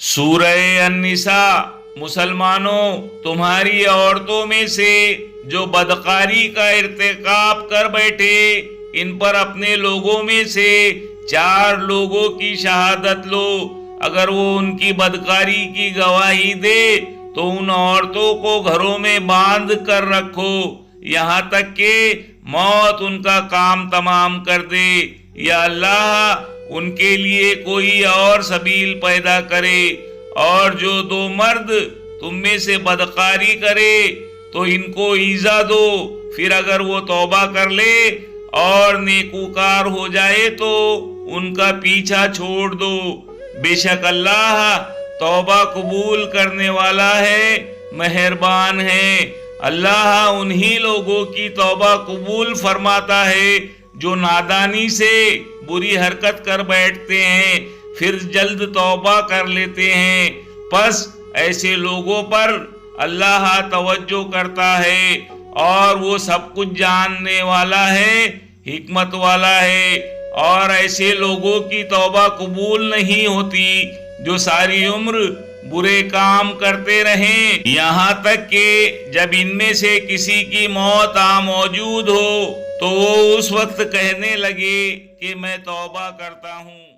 سورہ النساء۔ مسلمانوں، تمہاری عورتوں میں سے جو بدکاری کا ارتکاب کر بیٹھے، ان پر اپنے لوگوں میں سے 4 لوگوں کی شہادت لو۔ اگر وہ ان کی بدکاری کی گواہی دے تو ان عورتوں کو گھروں میں باندھ کر رکھو یہاں تک کہ موت ان کا کام تمام کر دے، یا اللہ ان کے لیے کوئی اور سبیل پیدا کرے۔ اور جو 2 مرد تم میں سے بدکاری کرے تو ان کو ایذا دو، پھر اگر وہ توبہ کر لے اور نیکوکار ہو جائے تو ان کا پیچھا چھوڑ دو۔ بے شک اللہ توبہ قبول کرنے والا ہے، مہربان ہے۔ اللہ انہی لوگوں کی توبہ قبول فرماتا ہے جو نادانی سے بری حرکت کر بیٹھتے ہیں پھر جلد توبہ کر لیتے ہیں، پس ایسے لوگوں پر اللہ توجہ کرتا ہے اور وہ سب کچھ جاننے والا ہے، حکمت والا ہے۔ اور ایسے لوگوں کی توبہ قبول نہیں ہوتی جو ساری عمر برے کام کرتے رہیں، یہاں تک کہ جب ان میں سے کسی کی موت موجود ہو تو وہ اس وقت کہنے لگے کہ میں توبہ کرتا ہوں۔